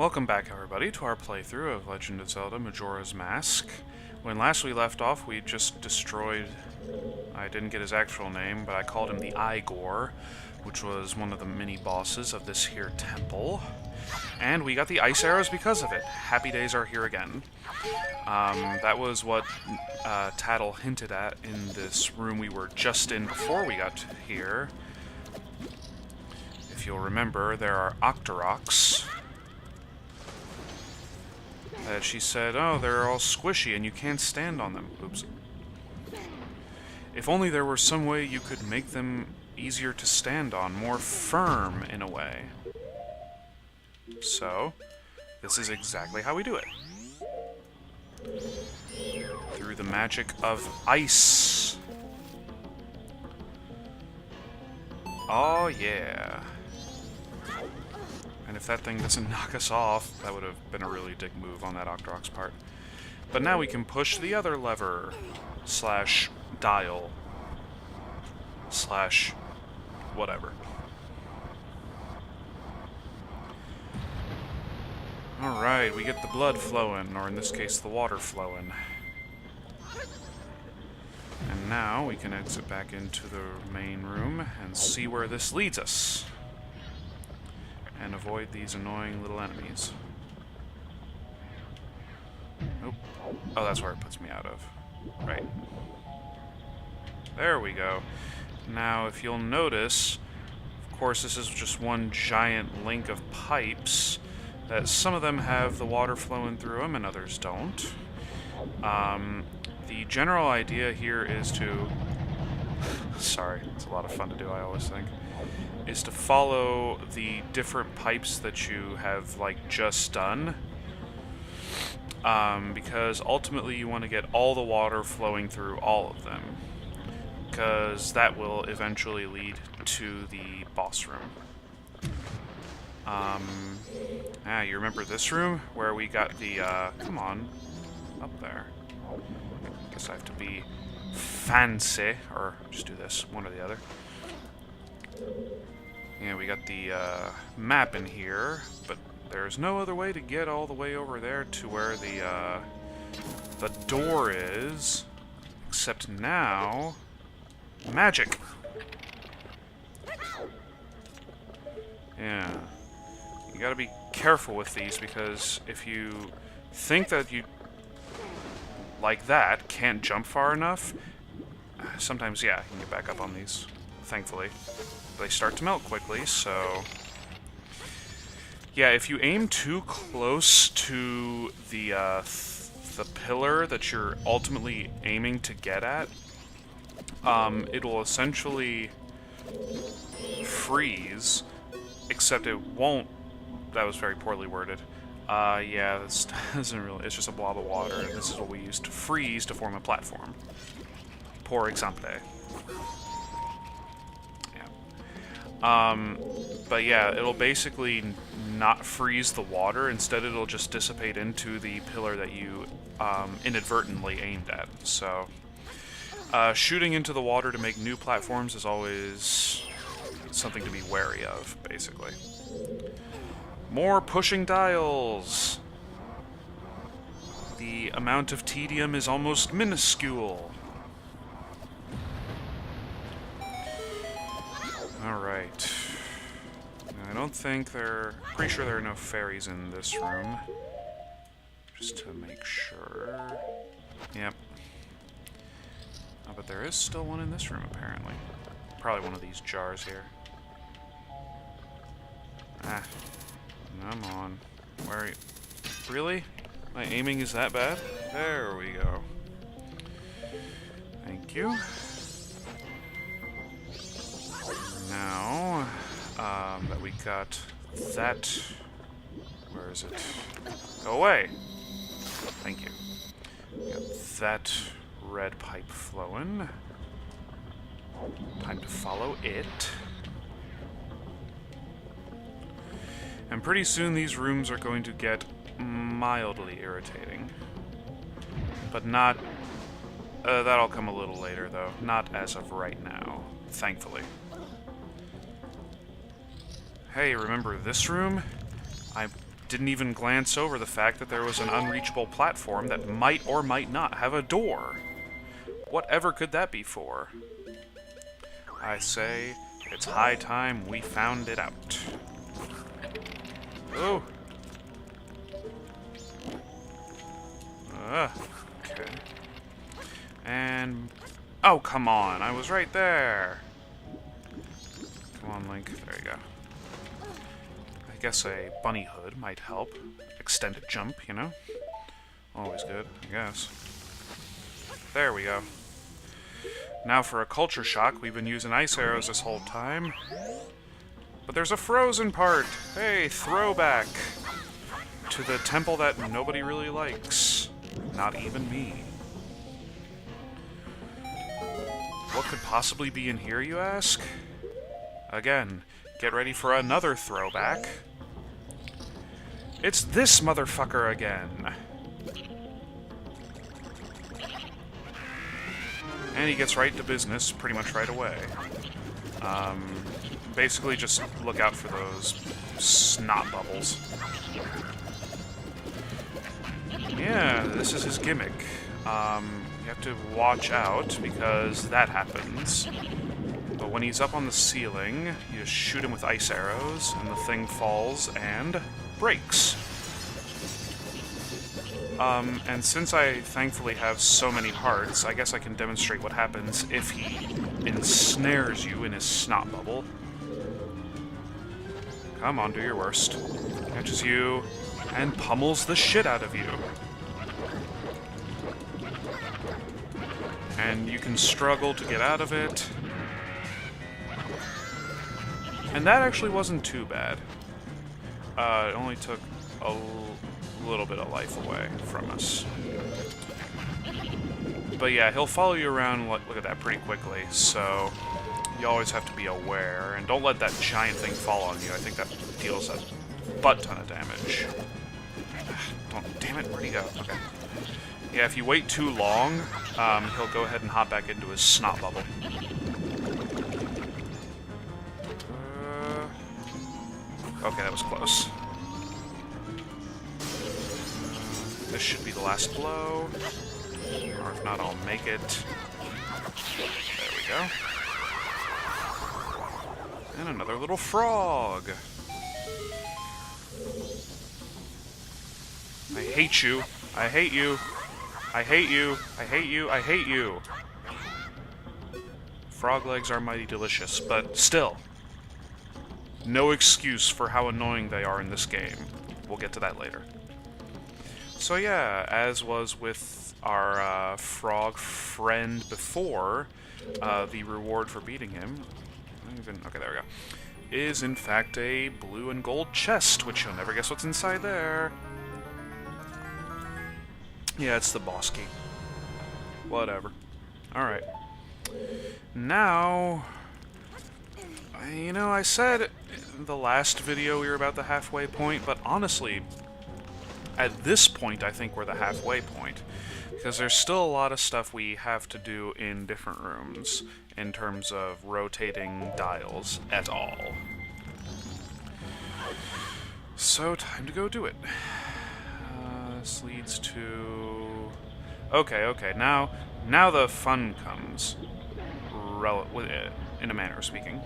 Welcome back, everybody, to our playthrough of Legend of Zelda Majora's Mask. When last we left off, we just destroyed... I didn't get his actual name, but I called him the Igor, which was one of the mini-bosses of this here temple. And we got the ice arrows because of it. Happy days are here again. That was what Tattle hinted at in this room we were just in before we got here. If you'll remember, there are Octoroks. She said, oh, they're all squishy and you can't stand on them. Oops. If only there were some way you could make them easier to stand on, more firm in a way. So, this is exactly how we do it. Through the magic of ice. Oh, yeah. And if that thing doesn't knock us off, that would have been a really dick move on that Octorok's part. But now we can push the other lever, slash dial, slash whatever. Alright, we get the blood flowing, or in this case, the water flowing. And now we can exit back into the main room and see where this leads us. And avoid these annoying little enemies. Nope. Oh, that's where it puts me out of. Right. There we go. Now, if you'll notice, of course, this is just one giant link of pipes, that some of them have the water flowing through them and others don't. The general idea here is to... Sorry, it's a lot of fun to do, I always think. Is to follow the different pipes that you have, like, just done. Because ultimately you want to get all the water flowing through all of them. Because that will eventually lead to the boss room. You remember this room? Where we got the, come on. Up there. Guess I have to be fancy, or just do this, one or the other. Yeah, we got the map in here, but there's no other way to get all the way over there to where the door is, except now, magic. Yeah, you gotta be careful with these, because if you think that you, like that, can't jump far enough, sometimes, yeah, you can get back up on these, thankfully. They start to melt quickly, so... Yeah, if you aim too close to the pillar that you're ultimately aiming to get at, it'll essentially freeze, except it won't... That was very poorly worded. Yeah, this doesn't really... It's just a blob of water, and this is what we use to freeze to form a platform. Por exemple. But yeah, it'll basically not freeze the water. Instead, it'll just dissipate into the pillar that you inadvertently aimed at. So, shooting into the water to make new platforms is always something to be wary of, basically. More pushing dials! The amount of tedium is almost minuscule. Alright. I don't think pretty sure there are no fairies in this room. Just to make sure. Yep. Oh, but there is still one in this room, apparently. Probably one of these jars here. Ah. Come on. Where are you? Really? My aiming is that bad? There we go. Thank you. Now, that we got that... Where is it? Go away! Thank you. We got that red pipe flowing. Time to follow it. And pretty soon these rooms are going to get mildly irritating. But not... that'll come a little later, though. Not as of right now, thankfully. Hey, remember this room? I didn't even glance over the fact that there was an unreachable platform that might or might not have a door. Whatever could that be for? I say, it's high time we found it out. Oh! Okay. And... oh, come on! I was right there! Come on, Link. There you go. I guess a bunny hood might help. Extended jump, you know? Always good, I guess. There we go. Now for a culture shock, we've been using ice arrows this whole time. But there's a frozen part! Hey, throwback! To the temple that nobody really likes. Not even me. What could possibly be in here, you ask? Again, get ready for another throwback. It's this motherfucker again! And he gets right to business pretty much right away. Basically just look out for those snot bubbles. Yeah, this is his gimmick. You have to watch out because that happens. But when he's up on the ceiling, you just shoot him with ice arrows, and the thing falls and breaks. And since I thankfully have so many hearts, I guess I can demonstrate what happens if he ensnares you in his snot bubble. Come on, do your worst. Catches you and pummels the shit out of you. And you can struggle to get out of it. And that actually wasn't too bad. It only took a little bit of life away from us. But yeah, he'll follow you around, look at that, pretty quickly, so you always have to be aware. And don't let that giant thing fall on you. I think that deals a butt-ton of damage. Damn it, where'd he go? Okay. Yeah, if you wait too long, he'll go ahead and hop back into his snot bubble. Okay, that was close. This should be the last blow. Or if not, I'll make it. There we go. And another little frog. I hate you. I hate you. I hate you. I hate you. I hate you. Frog legs are mighty delicious, but still. No excuse for how annoying they are in this game. We'll get to that later. So yeah, as was with our frog friend before, the reward for beating him, okay, there we go, is in fact a blue and gold chest, which you'll never guess what's inside there. Yeah, it's the boss key. Whatever. Alright. Now, you know, I said in the last video we were about the halfway point, but honestly, at this point, I think we're the halfway point. Because there's still a lot of stuff we have to do in different rooms, in terms of rotating dials at all. So, time to go do it. This leads to... Okay, now the fun comes. In a manner of speaking.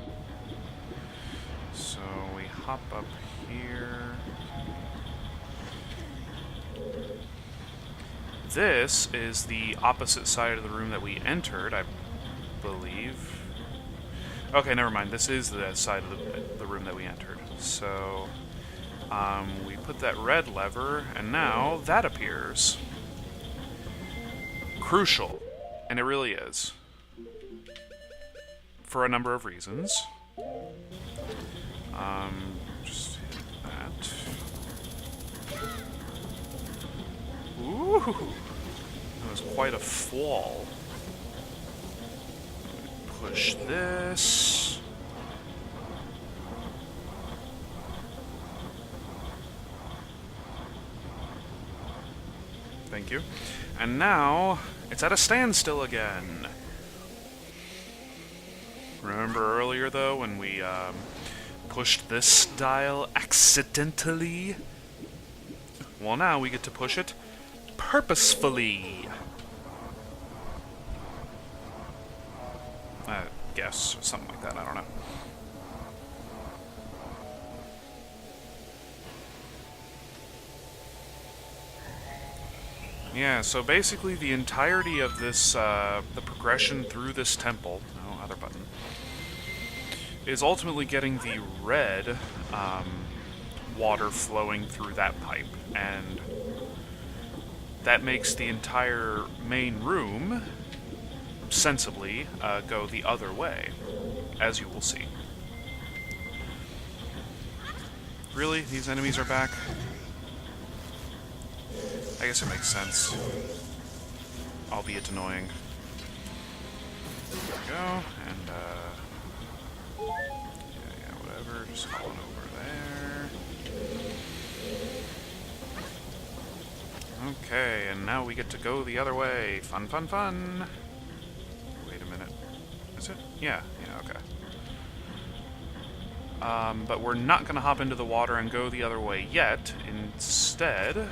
So, we hop up here... This is the opposite side of the room that we entered, I believe. Okay, never mind. This is the side of the room that we entered. So, we put that red lever, and now that appears. Crucial. And it really is. For a number of reasons. Just hit that. Ooh! That was quite a fall. Push this. Thank you. And now, it's at a standstill again. Remember earlier, though, when we pushed this dial accidentally? Well, now we get to push it purposefully. I guess, something like that, I don't know. Yeah, so basically the entirety of this, the progression through this temple, no, other button, is ultimately getting the red water flowing through that pipe, and that makes the entire main room, sensibly, go the other way, as you will see. Really? These enemies are back? I guess it makes sense. Albeit annoying. There we go, and, yeah, whatever, just call it over there. Okay, and now we get to go the other way. Fun, fun, fun! Wait a minute. Is it? Yeah, okay. But we're not gonna hop into the water and go the other way yet. Instead,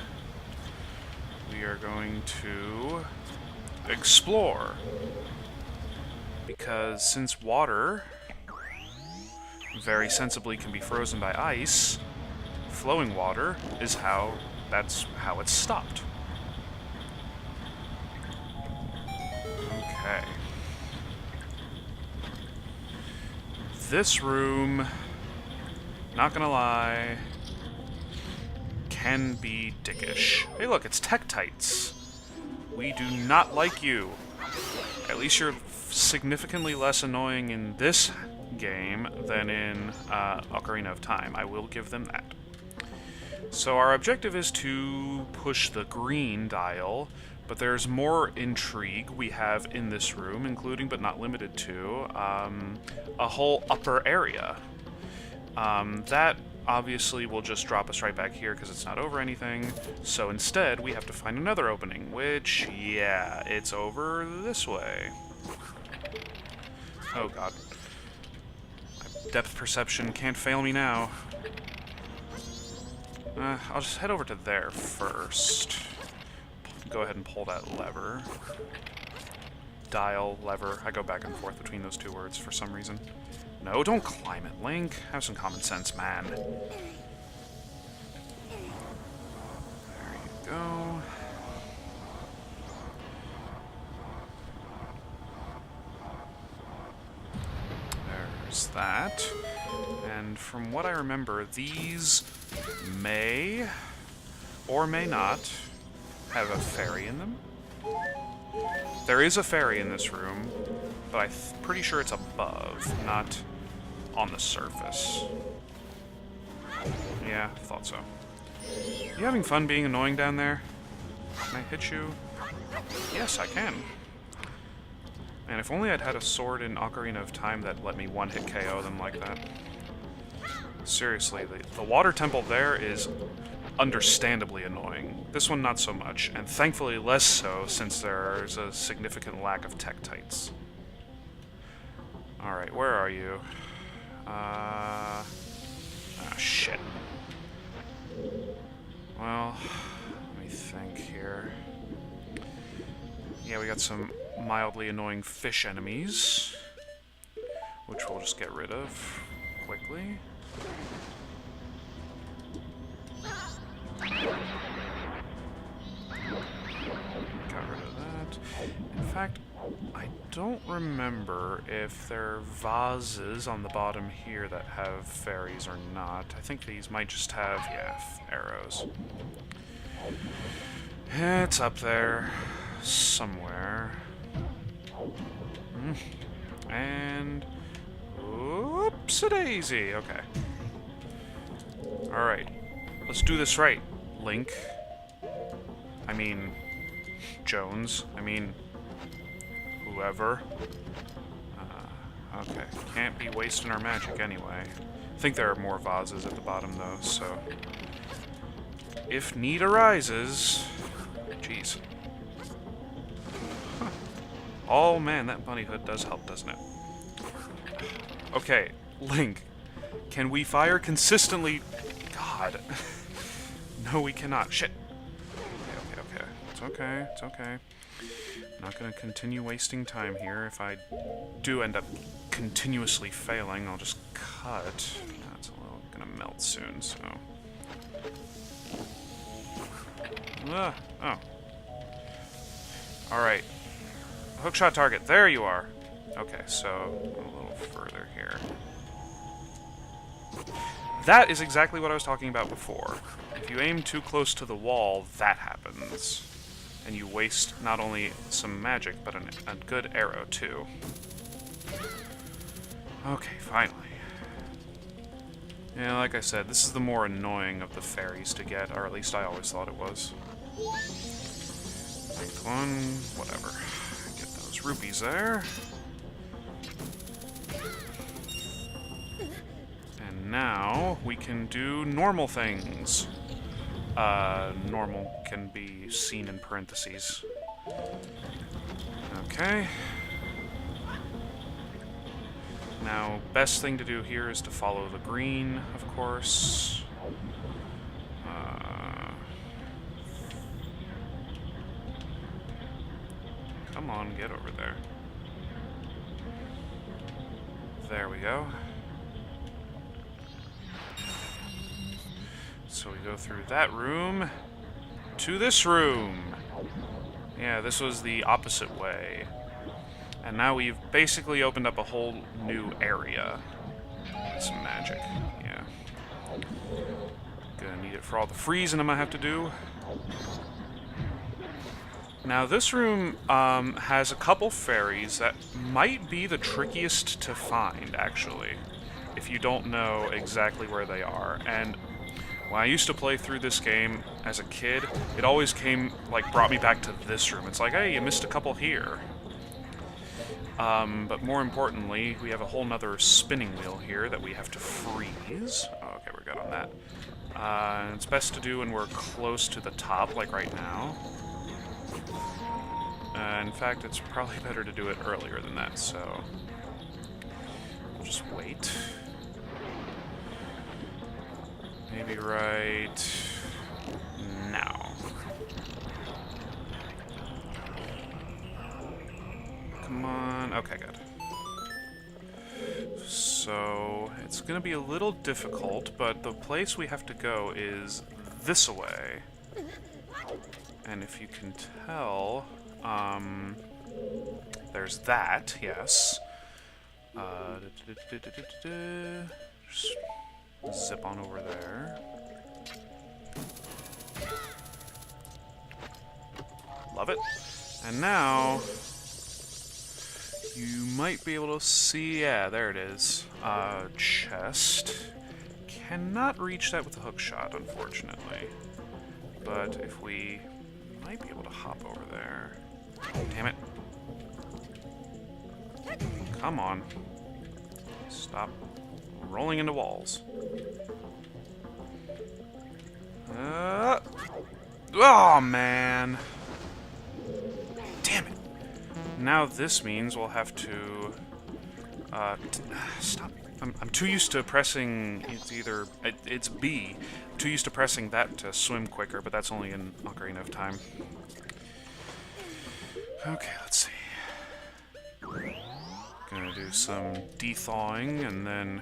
we are going to explore. Because since water very sensibly can be frozen by ice, flowing water is that's how it's stopped. Okay. This room, not gonna lie, can be dickish. Hey look, it's Tektites. We do not like you. At least you're significantly less annoying in this game than in Ocarina of Time. I will give them that. So our objective is to push the green dial, but there's more intrigue we have in this room, including but not limited to a whole upper area. That obviously will just drop us right back here because it's not over anything. So instead, we have to find another opening, which, yeah, it's over this way. Oh god. My depth perception can't fail me now. I'll just head over to there first. Go ahead and pull that lever. Dial, lever. I go back and forth between those two words for some reason. No, don't climb it, Link. Have some common sense, man. There you go. There's that. And from what I remember, these may or may not have a fairy in them. There is a fairy in this room, but I'm pretty sure it's above, not on the surface. Yeah, thought so. You having fun being annoying down there? Can I hit you? Yes, I can. And if only I'd had a sword in Ocarina of Time that let me one-hit KO them like that. Seriously, the water temple there is understandably annoying. This one not so much, and thankfully less so since there's a significant lack of Tektites. Alright, where are you? Ah, shit. Well, let me think here. Yeah, we got some mildly annoying fish enemies, which we'll just get rid of quickly. Got rid of that. In fact, I don't remember if there are vases on the bottom here that have fairies or not. I think these might just have, yeah, arrows. It's up there somewhere. And whoops-a-daisy. Okay. Alright. Let's do this right, Link. I mean, Jones. I mean, whoever. Okay. Can't be wasting our magic anyway. I think there are more vases at the bottom, though, so if need arises... Jeez. Huh. Oh, man, that bunny hood does help, doesn't it? Okay, Link. Can we fire consistently... God. No, we cannot. Shit. Okay, okay, okay. It's okay. It's okay. I'm not going to continue wasting time here. If I do end up continuously failing, I'll just cut. That's a little going to melt soon, so... Oh. Alright. Hookshot target. There you are. Okay, so a little further here. That is exactly what I was talking about before. If you aim too close to the wall, that happens. And you waste not only some magic, but a good arrow, too. Okay, finally. Yeah, like I said, this is the more annoying of the fairies to get, or at least I always thought it was. Next one, whatever. Get those rupees there. And now we can do normal things. Normal can be seen in parentheses. Okay. Now, best thing to do here is to follow the green, of course. Come on, get over there. There we go. So we go through that room to this room. Yeah, this was the opposite way. And now we've basically opened up a whole new area. Some magic, yeah. Gonna need it for all the freezing I'm gonna have to do. Now this room has a couple fairies that might be the trickiest to find, actually, if you don't know exactly where they are. And when I used to play through this game as a kid, it always brought me back to this room. It's like, hey, you missed a couple here. But more importantly, we have a whole nother spinning wheel here that we have to freeze. Oh, okay, we're good on that. It's best to do when we're close to the top, like right now. In fact, it's probably better to do it earlier than that, so... we'll just wait. Maybe right... now. Come on. Okay, good. So, it's gonna be a little difficult, but the place we have to go is this way. And if you can tell, there's that, yes. Just zip on over there. Love it. And now, you might be able to see, yeah, there it is. Chest. Cannot reach that with a hook shot, unfortunately. But if we might be able to hop over there. Damn it. Come on. Stop rolling into walls. Oh, man. Damn it. Now this means we'll have to... stop. I'm too used to pressing... It's B. I'm too used to pressing that to swim quicker, but that's only in Ocarina of Time. Okay, let's see. Gonna do some de-thawing, and then...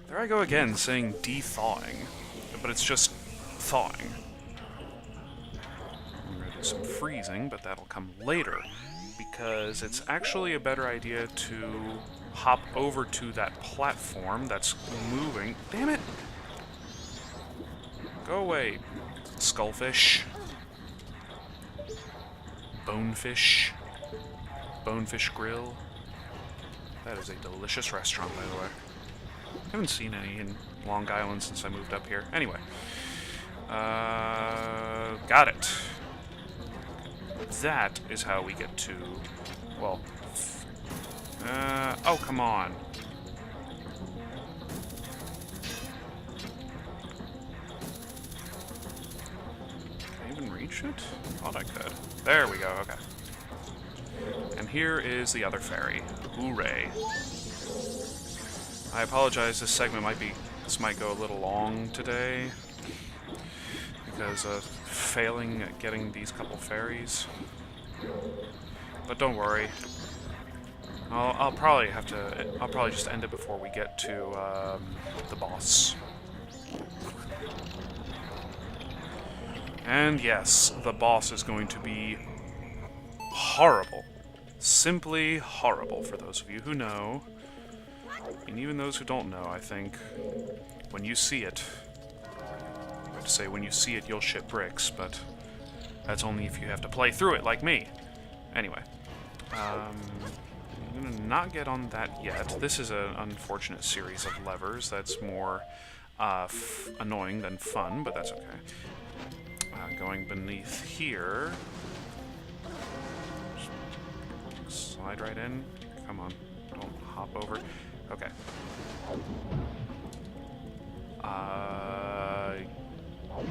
There I go again, saying de-thawing. But it's just thawing. I'm gonna do some freezing, but that'll come later. Because it's actually a better idea to hop over to that platform that's moving. Damn it! Go away, skullfish. Bonefish. Bonefish Grill. That is a delicious restaurant, by the way. I haven't seen any in Long Island since I moved up here. Anyway. Got it. That is how we get to... Well... oh, come on. Can I even reach it? Thought I could. There we go, okay. And here is the other fairy. Hooray. I apologize, this segment might go a little long today. because of failing at getting these couple fairies. But don't worry. I'll probably just end it before we get to the boss. And yes, the boss is going to be horrible. Simply horrible for those of you who know. And even those who don't know, I think. When you see it. I have to say, when you see it, you'll shit bricks, but that's only if you have to play through it like me. Anyway. I'm gonna not get on that yet. This is an unfortunate series of levers that's more annoying than fun, but that's okay. Going beneath here. Just slide right in. Come on, don't hop over. Okay.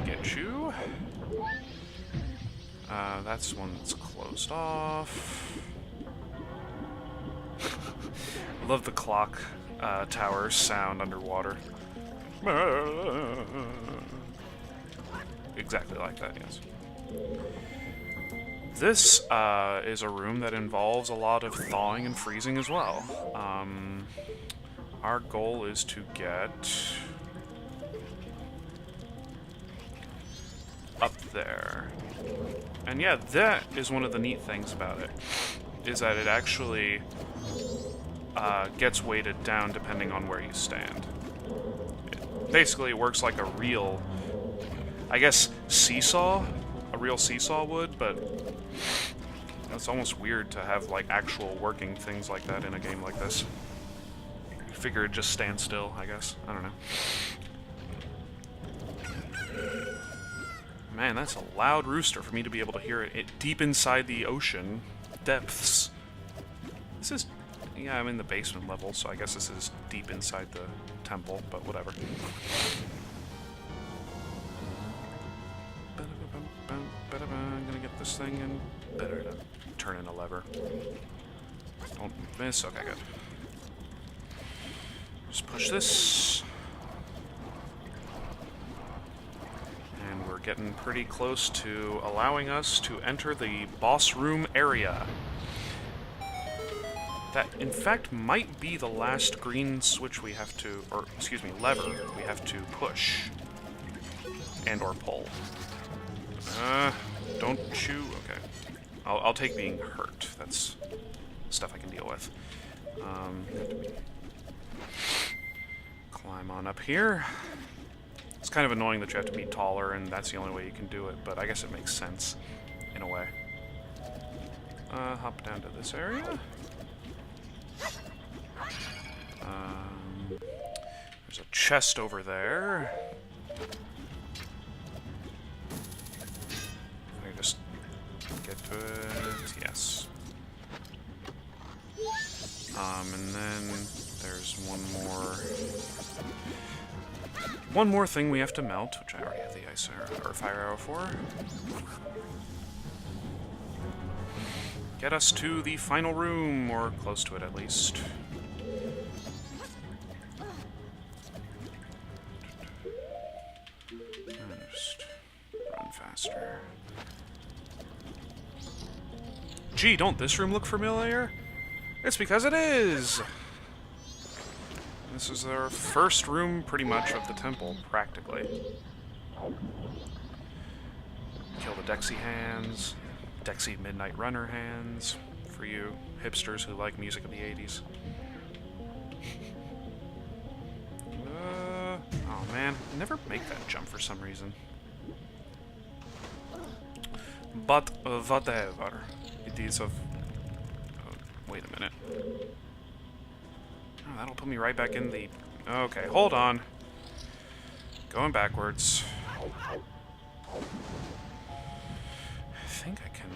Get you. That's one that's closed off. I love the clock tower sound underwater. Exactly like that, yes. This is a room that involves a lot of thawing and freezing as well. Our goal is to get up there. And yeah, that is one of the neat things about it, is that it actually gets weighted down depending on where you stand. It basically works like a real, I guess, seesaw. A real seesaw would, but it's almost weird to have like actual working things like that in a game like this. I figure it'd just stand still, I guess. I don't know. Man, that's a loud rooster for me to be able to hear it deep inside the ocean depths. This is... yeah, I'm in the basement level, so I guess this is deep inside the temple, but whatever. I'm gonna get this thing in. Better to turn in a lever. Don't miss. Okay, good. Just push this. And we're getting pretty close to allowing us to enter the boss room area. That, in fact, might be the last green switch we have to, or, excuse me, lever we have to push. And or pull. Don't chew. Okay. I'll take being hurt. That's stuff I can deal with. Climb on up here. It's kind of annoying that you have to be taller, and that's the only way you can do it, but I guess it makes sense, in a way. Hop down to this area. There's a chest over there. I can just get to it. Yes. And then there's one more thing we have to melt, which I already have the ice arrow, or fire arrow for. Get us to the final room, or close to it at least. Just run faster. Gee, don't this room look familiar? It's because it is! This is our first room, pretty much, of the temple, practically. Kill the Dexy hands. Dexy Midnight Runner hands, for you hipsters who like music of the 80s. Oh man, I never make that jump for some reason. But whatever. It is of... oh, wait a minute. Oh, that'll put me right back in the... okay, hold on. Going backwards. I think I can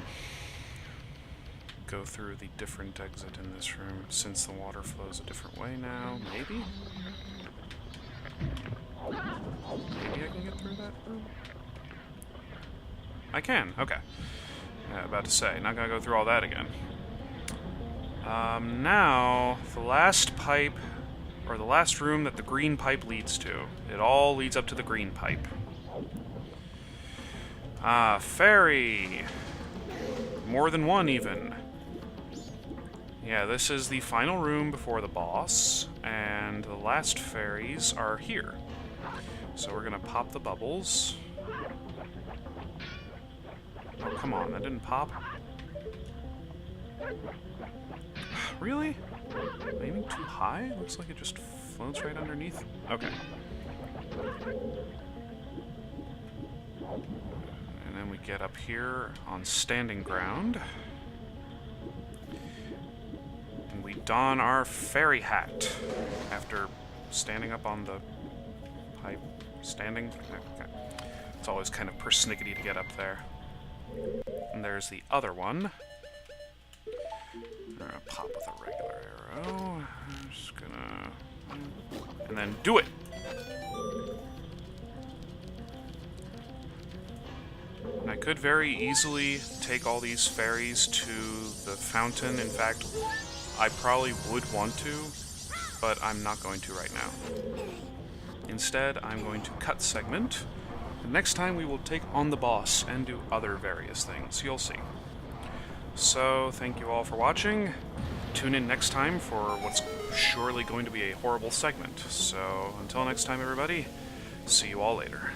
go through the different exit in this room since the water flows a different way now. Maybe? Maybe I can get through that room? I can, okay. Yeah, about to say, not gonna go through all that again. Now, the last pipe, or the last room that the green pipe leads to. It all leads up to the green pipe. Ah, fairy! More than one, even. Yeah, this is the final room before the boss, and the last fairies are here. So we're gonna pop the bubbles. Oh, come on, that didn't pop? Really? Aiming too high? Looks like it just floats right underneath. Okay. And then we get up here on standing ground. And we don our fairy hat after standing up on the pipe. Standing? Okay. It's always kind of persnickety to get up there. And there's the other one. I'm gonna pop with a regular arrow. I'm just gonna... And then do it! And I could very easily take all these fairies to the fountain. In fact, I probably would want to, but I'm not going to right now. Instead, I'm going to cut segment. And next time we will take on the boss and do other various things. You'll see. So, thank you all for watching. Tune in next time for what's surely going to be a horrible segment. So, until next time, everybody, see you all later.